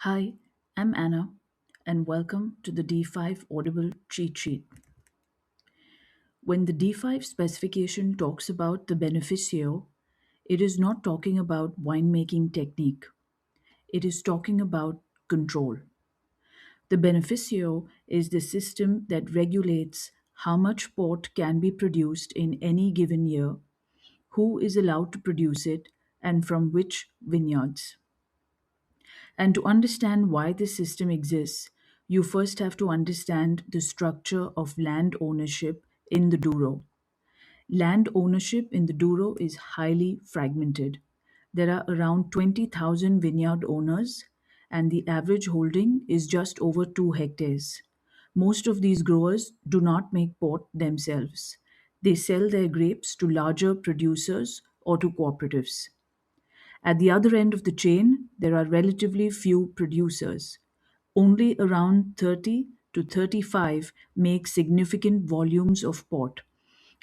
Hi, I'm Anna, and welcome to the D5 Audible cheat sheet. When the D5 specification talks about the beneficio, it is not talking about winemaking technique, it is talking about control. The beneficio is the system that regulates how much port can be produced in any given year, who is allowed to produce it, and from which vineyards. And to understand why this system exists, you first have to understand the structure of land ownership in the Douro. Land ownership in the Douro is highly fragmented. There are around 20,000 vineyard owners, and the average holding is just over 2 hectares. Most of these growers do not make port themselves. They sell their grapes to larger producers or to cooperatives. At the other end of the chain, there are relatively few producers. Only around 30 to 35 make significant volumes of port,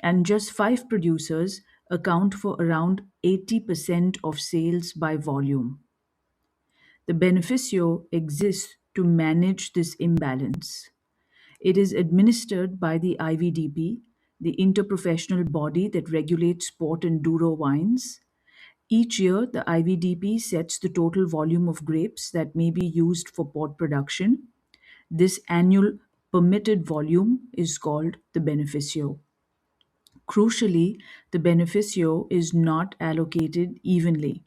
and just 5 producers account for around 80% of sales by volume. The beneficio exists to manage this imbalance. It is administered by the IVDP, the interprofessional body that regulates port and Douro wines. Each year, the IVDP sets the total volume of grapes that may be used for port production. This annual permitted volume is called the beneficio. Crucially, the beneficio is not allocated evenly.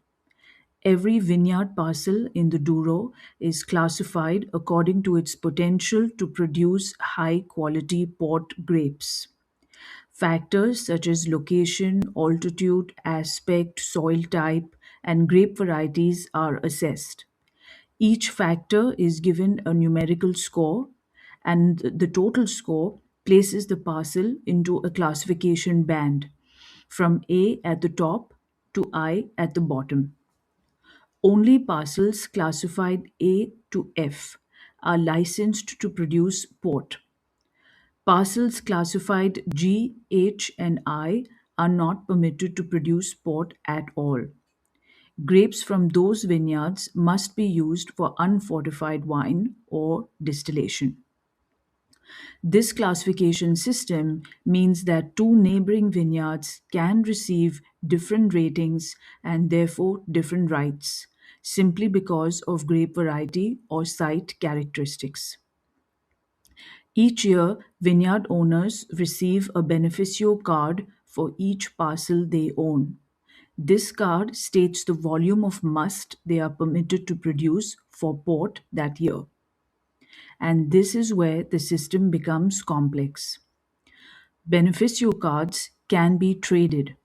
Every vineyard parcel in the Douro is classified according to its potential to produce high quality port grapes. Factors such as location, altitude, aspect, soil type, and grape varieties are assessed. Each factor is given a numerical score, and the total score places the parcel into a classification band from A at the top to I at the bottom. Only parcels classified A to F are licensed to produce port. Parcels classified G, H, and I are not permitted to produce port at all. Grapes from those vineyards must be used for unfortified wine or distillation. This classification system means that two neighboring vineyards can receive different ratings and therefore different rights, simply because of grape variety or site characteristics. Each year, vineyard owners receive a beneficio card for each parcel they own. This card states the volume of must they are permitted to produce for port that year. And this is where the system becomes complex. Beneficio cards can be traded.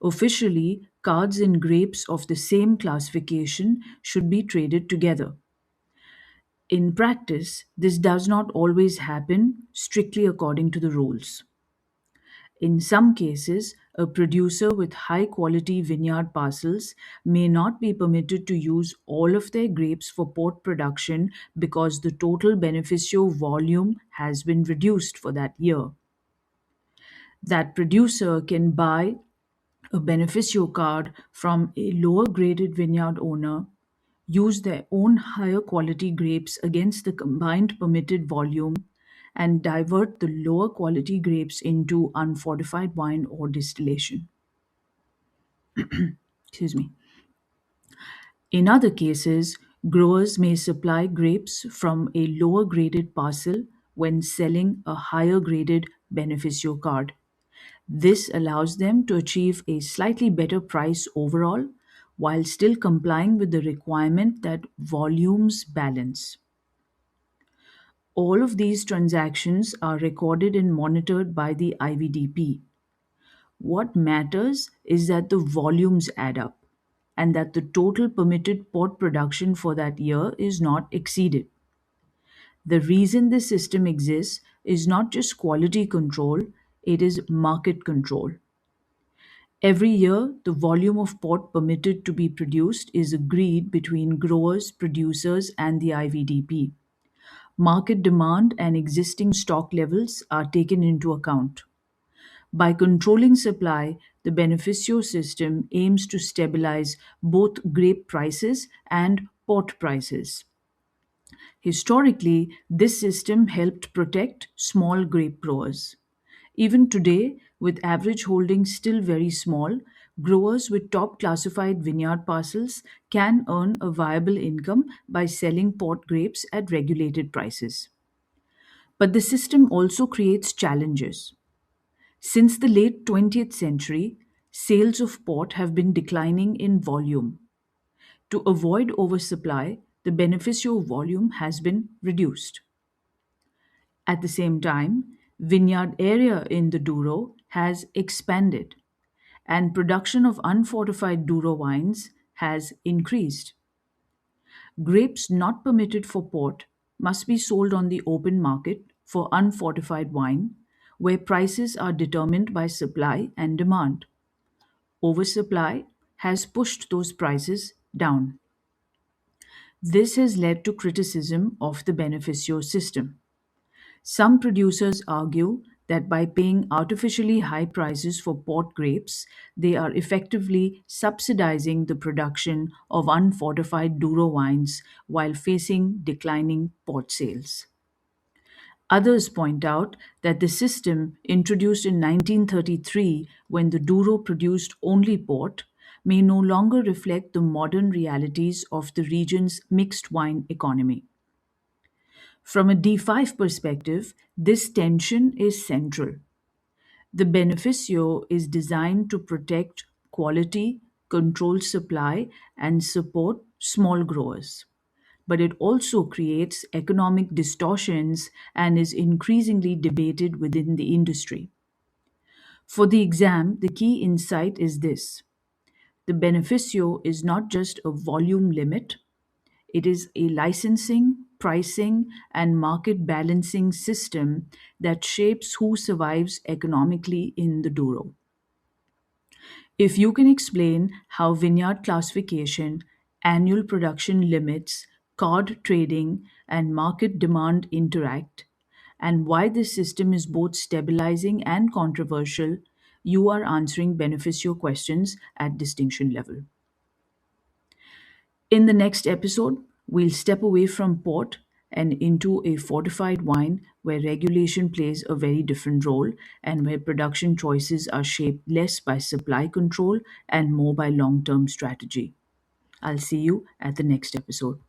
Officially, cards and grapes of the same classification should be traded together. In practice, this does not always happen strictly according to the rules. In some cases, a producer with high quality vineyard parcels may not be permitted to use all of their grapes for port production because the total beneficio volume has been reduced for that year. That producer can buy a beneficio card from a lower graded vineyard owner, use their own higher quality grapes against the combined permitted volume, and divert the lower quality grapes into unfortified wine or distillation. Excuse me. In other cases, growers may supply grapes from a lower graded parcel when selling a higher graded beneficio card. This allows them to achieve a slightly better price overall while still complying with the requirement that volumes balance. All of these transactions are recorded and monitored by the IVDP. What matters is that the volumes add up and that the total permitted port production for that year is not exceeded. The reason this system exists is not just quality control, it is market control. Every year, the volume of port permitted to be produced is agreed between growers, producers, and the IVDP. Market demand and existing stock levels are taken into account. By controlling supply, the beneficio system aims to stabilize both grape prices and port prices. Historically, this system helped protect small grape growers. Even today, with average holdings still very small, growers with top classified vineyard parcels can earn a viable income by selling pot grapes at regulated prices. But the system also creates challenges. Since the late 20th century, sales of port have been declining in volume. To avoid oversupply, the beneficio volume has been reduced. At the same time, vineyard area in the Douro has expanded, and production of unfortified Douro wines has increased. Grapes not permitted for port must be sold on the open market for unfortified wine, where prices are determined by supply and demand. Oversupply has pushed those prices down. This has led to criticism of the beneficio system. Some producers argue that by paying artificially high prices for port grapes, they are effectively subsidizing the production of unfortified Douro wines while facing declining port sales. Others point out that the system, introduced in 1933 when the Douro produced only port, may no longer reflect the modern realities of the region's mixed wine economy. From a D5 perspective, this tension is central. The beneficio is designed to protect quality, control supply, and support small growers. But it also creates economic distortions and is increasingly debated within the industry. For the exam, the key insight is this: the beneficio is not just a volume limit, it is a licensing, pricing, and market balancing system that shapes who survives economically in the Douro. If you can explain how vineyard classification, annual production limits, card trading, and market demand interact, and why this system is both stabilizing and controversial, you are answering beneficio questions at distinction level. In the next episode, we'll step away from port and into a fortified wine where regulation plays a very different role and where production choices are shaped less by supply control and more by long term strategy. I'll see you at the next episode.